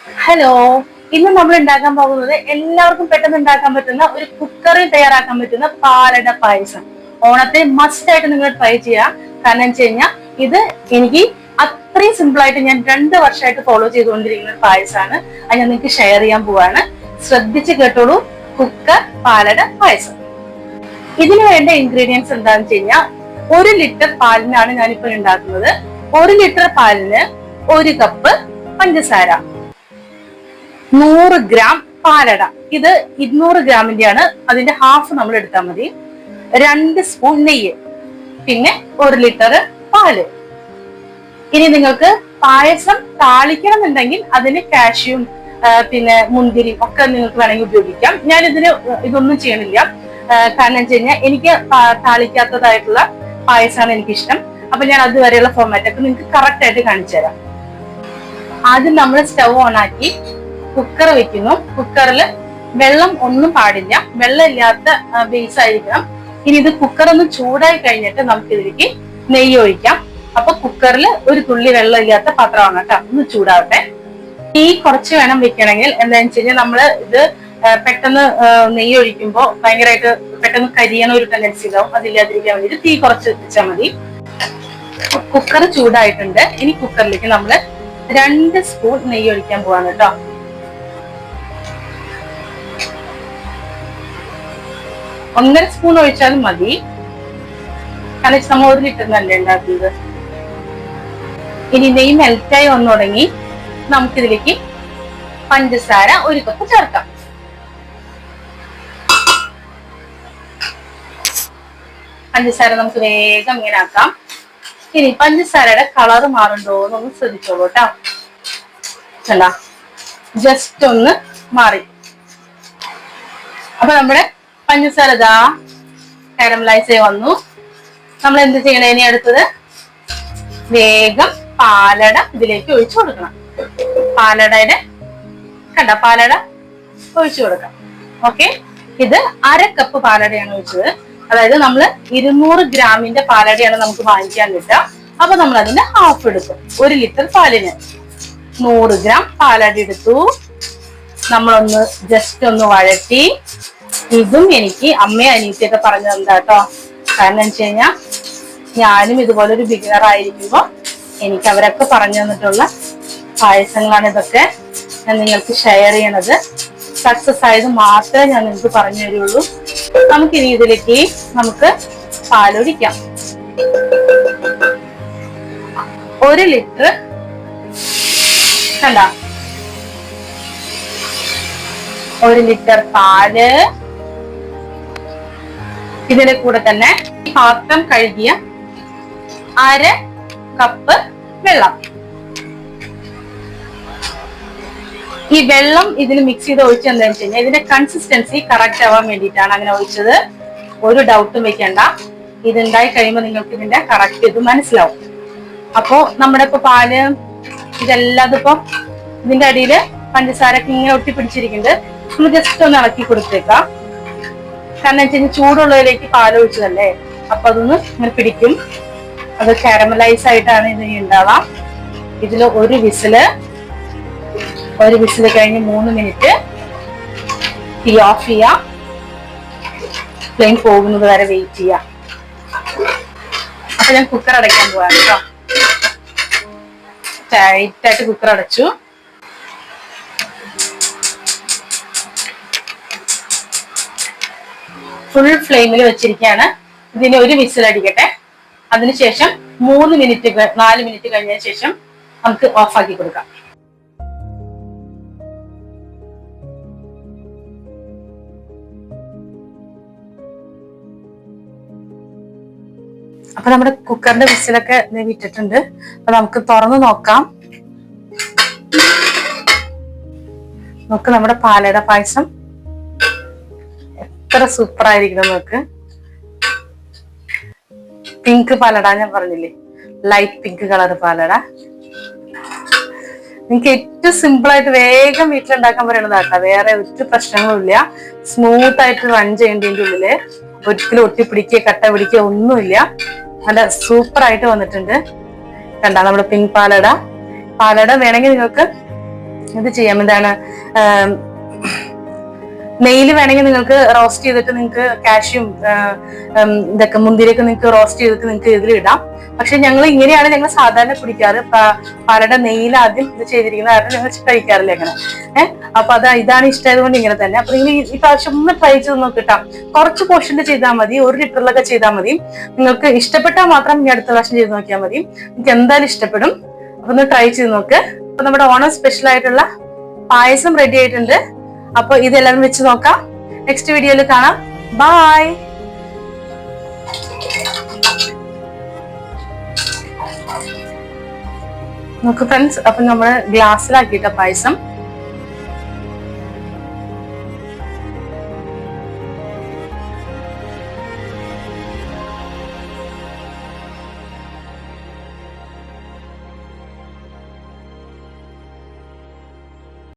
Hello, ഇന്ന് നമ്മൾ ഉണ്ടാക്കാൻ പോകുന്നത് എല്ലാവർക്കും പെട്ടെന്ന് ഉണ്ടാക്കാൻ പറ്റുന്ന ഒരു കുക്കറിൽ തയ്യാറാക്കാൻ പറ്റുന്ന പാലട പായസം. ഓണത്തിന് മസ്റ്റ് ആയിട്ട് നിങ്ങൾ ട്രൈ ചെയ്യുക. കാരണം വെച്ച് കഴിഞ്ഞാൽ ഇത് എനിക്ക് അത്രയും സിമ്പിൾ ആയിട്ട് ഞാൻ 2 വർഷമായിട്ട് ഫോളോ ചെയ്തുകൊണ്ടിരിക്കുന്ന ഒരു പായസമാണ്. അത് ഞാൻ നിങ്ങൾക്ക് ഷെയർ ചെയ്യാൻ പോവാണ്. ശ്രദ്ധിച്ച് കേട്ടോളൂ. കുക്കർ പാലട പായസം. ഇതിന് വേണ്ട ഇൻഗ്രീഡിയൻസ് എന്താണെന്ന് വെച്ച് കഴിഞ്ഞാൽ 1 ലിറ്റർ പാലിനാണ് ഞാനിപ്പോൾ ഉണ്ടാക്കുന്നത്. 1 ലിറ്റർ പാലിന് 1 കപ്പ് പഞ്ചസാര, 100 ഗ്രാം പാലട. ഇത് 200 ഗ്രാമിന്റെയാണ്, അതിന്റെ ഹാഫ് നമ്മൾ എടുത്താൽ മതി. 2 സ്പൂൺ നെയ്യ്, പിന്നെ 1 ലിറ്റർ പാല്. ഇനി നിങ്ങൾക്ക് പായസം താളിക്കണം എന്നുണ്ടെങ്കിൽ അതിന് കാഷ്യൂം പിന്നെ മുന്തിരി ഒക്കെ നിങ്ങൾക്ക് വേണമെങ്കിൽ ഉപയോഗിക്കാം. ഞാൻ ഇതൊന്നും ചെയ്യണില്ല. കാരണം വെച്ച് കഴിഞ്ഞാൽ എനിക്ക് താളിക്കാത്തതായിട്ടുള്ള പായസമാണ് എനിക്കിഷ്ടം. അപ്പൊ ഞാൻ അതുവരെയുള്ള ഫോർമാറ്റ് ഒക്കെ നിങ്ങൾക്ക് കറക്റ്റ് ആയിട്ട് കാണിച്ചു തരാം. ആദ്യം നമ്മൾ സ്റ്റൗ ഓൺ ആക്കി കുക്കർ വെക്കുന്നു. കുക്കറിൽ വെള്ളം ഒന്നും പാടില്ല, വെള്ളം ഇല്ലാത്ത ബേസ് ആയിരിക്കണം. ഇനി ഇത് കുക്കർ ഒന്ന് ചൂടായി കഴിഞ്ഞിട്ട് നമുക്ക് ഇതിലേക്ക് നെയ്യ് ഒഴിക്കാം. അപ്പൊ കുക്കറിൽ ഒരു തുള്ളി വെള്ളം ഇല്ലാത്ത പാത്രമാണ് കേട്ടോ. ഒന്ന് ചൂടാവട്ടെ. തീ കുറച്ച് വേണം വെക്കണമെങ്കിൽ. എന്താണെന്ന് വെച്ച് കഴിഞ്ഞാൽ നമ്മള് ഇത് പെട്ടെന്ന് നെയ്യ് ഒഴിക്കുമ്പോൾ ഭയങ്കരമായിട്ട് പെട്ടെന്ന് കരിയണ ഒരു ടെൻഡൻസി ഉണ്ടാവും. അതില്ലാതിരിക്കാൻ വേണ്ടിയിട്ട് തീ കുറച്ച് വെച്ചാൽ മതി. കുക്കർ ചൂടായിട്ടുണ്ട്. ഇനി കുക്കറിലേക്ക് നമ്മള് 2 സ്പൂൺ നെയ്യ് ഒഴിക്കാൻ പോവാണ് കേട്ടോ. 1.5 സ്പൂൺ ഒഴിച്ചാലും മതി. കാരണം നമ്മൾ 1 ലിറ്ററിനല്ലേ ഉണ്ടാക്കുന്നത്. ഇനി നെയ്യ് മെൽറ്റായി വന്നു തുടങ്ങി. നമുക്കിതിലേക്ക് പഞ്ചസാര 1 കപ്പ് ചേർക്കാം. പഞ്ചസാര നമുക്ക് വേഗം ഇങ്ങനെ ആക്കാം. ഇനി പഞ്ചസാരയുടെ കളർ മാറുണ്ടോ എന്നൊന്ന് ശ്രദ്ധിച്ചോളൂ കേട്ടോ. കണ്ടാ, ജസ്റ്റ് ഒന്ന് മാറി. അപ്പൊ നമ്മുടെ പഞ്ചസാര ഇതാ കാരമലൈസ് ആയി വന്നു. നമ്മൾ എന്ത് ചെയ്യണേ? ഇനി അടുത്തത് വേഗം പാലട ഇതിലേക്ക് ഒഴിച്ചു കൊടുക്കണം. പാലടയുടെ പാലട ഒഴിച്ചു കൊടുക്കാം. ഓക്കെ, ഇത് 1/2 കപ്പ് പാലടയാണ് ഒഴിച്ചത്. അതായത് നമ്മൾ 200 ഗ്രാമിന്റെ പാലടയാണ് നമുക്ക് വാങ്ങിക്കാൻ കിട്ടുക. അപ്പൊ നമ്മൾ അതിന്റെ ഹാഫ് എടുക്കും. 1 ലിറ്റർ പാലിന് 100 ഗ്രാം പാലട എടുത്തു. നമ്മളൊന്ന് ജസ്റ്റ് ഒന്ന് വഴറ്റി. ഇതും എനിക്ക് അമ്മയും അനിയത്തിയൊക്കെ പറഞ്ഞു തന്നാ കേട്ടോ. കാരണം വെച്ച് കഴിഞ്ഞാൽ ഞാനും ഇതുപോലെ ഒരു ബിഗിനർ ആയിരിക്കുമ്പോ എനിക്ക് അവരൊക്കെ പറഞ്ഞു തന്നിട്ടുള്ള പായസങ്ങളാണ് ഇതൊക്കെ. ഞാൻ നിങ്ങൾക്ക് ഷെയർ ചെയ്യണത്. സക്സസ് ആയത് മാത്രമേ ഞാൻ നിങ്ങൾക്ക് പറഞ്ഞു തരുള്ളൂ. നമുക്കിനി ഇതിലേക്ക് നമുക്ക് പാലൊഴിക്കാം. 1 ലിറ്റർ കണ്ട 1 ലിറ്റർ പാല്. ഇതിന്റെ കൂടെ തന്നെ പാത്രം കഴുകിയ 1/2 കപ്പ് വെള്ളം. ഈ വെള്ളം ഇതിൽ മിക്സ് ചെയ്ത് ഒഴിച്ച് എന്താണെന്ന് വെച്ച് കഴിഞ്ഞാൽ ഇതിന്റെ കൺസിസ്റ്റൻസി കറക്റ്റ് ആവാൻ വേണ്ടിയിട്ടാണ് അങ്ങനെ ഒഴിച്ചത്. ഒരു ഡൗട്ടും വെക്കണ്ട. ഇതുണ്ടായി കഴിയുമ്പോൾ നിങ്ങൾക്ക് ഇതിന്റെ കറക്റ്റ് ഇത് മനസ്സിലാവും. അപ്പോ നമ്മുടെ ഇപ്പൊ പാല് ഇതെല്ലാം ഇപ്പൊ ഇതിന്റെ അടിയില് പഞ്ചസാരക്ക് ഇങ്ങനെ ഒട്ടിപ്പിടിച്ചിരിക്കുന്നുണ്ട്. നമ്മൾ ജസ്റ്റ് ഒന്ന് ഇളക്കി കൊടുത്തേക്കാം. കാരണം വെച്ച് കഴിഞ്ഞാൽ ചൂടുള്ളതിലേക്ക് പാല് ഒഴിച്ചതല്ലേ, അപ്പൊ അതൊന്ന് ഇങ്ങനെ പിടിക്കും. അത് കാരമലൈസ് ആയിട്ടാണ് ഇത് ഉണ്ടാവാം. ഇതില് ഒരു വിസില് കഴിഞ്ഞ് 3 മിനിറ്റ് തീ ഓഫ് ചെയ്യാം. ഫ്ലെയിം പോകുന്നത് വരെ വെയിറ്റ് ചെയ്യാം. അപ്പൊ ഞാൻ കുക്കർ അടയ്ക്കാൻ പോവാണ് കേട്ടോ. ടൈറ്റായിട്ട് കുക്കർ അടച്ചു. ഫുൾ ഫ്ലെയിമിൽ വെച്ചിരിക്കുകയാണ്. ഇതിന് ഒരു വിസിൽ അടിക്കട്ടെ. അതിനുശേഷം 4 മിനിറ്റ് കഴിഞ്ഞ ശേഷം നമുക്ക് ഓഫാക്കി കൊടുക്കാം. അപ്പൊ നമ്മുടെ കുക്കറിന്റെ വിസിലൊക്കെ വിട്ടിട്ടുണ്ട്. അപ്പൊ നമുക്ക് തുറന്നു നോക്കാം. നമുക്ക് നമ്മുടെ പാലട പായസം എത്ര സൂപ്പർ ആയിരിക്കണം നോക്ക്. പിങ്ക് പാലട ഞാൻ പറഞ്ഞില്ലേ, ലൈറ്റ് പിങ്ക് കളർ പാലട. നിങ്ങൾക്ക് ഏറ്റവും സിമ്പിൾ ആയിട്ട് വേഗം വീട്ടിലുണ്ടാക്കാൻ പറയുന്നതാട്ടോ. വേറെ ഒരു പ്രശ്നങ്ങളും ഇല്ല. സ്മൂത്ത് ആയിട്ട് റൺ ചെയ്യേണ്ടതിന്റെ ഉള്ളില് ഒരിക്കലും ഒട്ടിപ്പിടിക്കുക കട്ട പിടിക്കുക ഒന്നുമില്ല. നല്ല സൂപ്പർ ആയിട്ട് വന്നിട്ടുണ്ട്. കണ്ടാ നമ്മുടെ പിങ്ക് പാലട വേണമെങ്കിൽ നിങ്ങൾക്ക് ഇത് ചെയ്യാം. എന്താണ്, നെയ്യിൽ വേണമെങ്കിൽ നിങ്ങൾക്ക് റോസ്റ്റ് ചെയ്തിട്ട് നിങ്ങൾക്ക് കാഷ്യും ഇതൊക്കെ മുന്തിരിയൊക്കെ നിങ്ങൾക്ക് റോസ്റ്റ് ചെയ്തിട്ട് നിങ്ങൾക്ക് ഇതിലിടാം. പക്ഷെ ഞങ്ങൾ ഇങ്ങനെയാണ് ഞങ്ങൾ സാധാരണ കുടിക്കാറ്. പാലട നെയ്യിൽ ആദ്യം ഇത് ചെയ്തിരിക്കുന്ന കാരണം ഞങ്ങൾ കഴിക്കാറില്ല അങ്ങനെ. അപ്പൊ ഇതാണ് ഇഷ്ടമായതുകൊണ്ട് ഇങ്ങനെ തന്നെ. അപ്പൊ നിങ്ങൾ ഈ പ്രാവശ്യം ഒന്ന് ട്രൈ ചെയ്ത് നോക്കിട്ടാ. കുറച്ച് പോർഷനിൽ ചെയ്താൽ മതി, 1 ലിറ്ററിലൊക്കെ ചെയ്താൽ മതി. നിങ്ങൾക്ക് ഇഷ്ടപ്പെട്ടാൽ മാത്രം ഇനി അടുത്ത പ്രാവശ്യം ചെയ്ത് നോക്കിയാൽ മതി. നിങ്ങൾക്ക് എന്തായാലും ഇഷ്ടപ്പെടും. അപ്പൊ ഒന്ന് ട്രൈ ചെയ്ത് നോക്ക്. അപ്പൊ നമ്മുടെ ഓണം സ്പെഷ്യൽ ആയിട്ടുള്ള പായസം റെഡി ആയിട്ടുണ്ട്. അപ്പൊ ഇതെല്ലാം വെച്ച് നോക്കാം. നെക്സ്റ്റ് വീഡിയോയിൽ കാണാം. ബൈ. നോക്ക് ഫ്രണ്ട്സ്, അപ്പൊ നമ്മള് ഗ്ലാസ്സിലാക്കിയിട്ട പായസം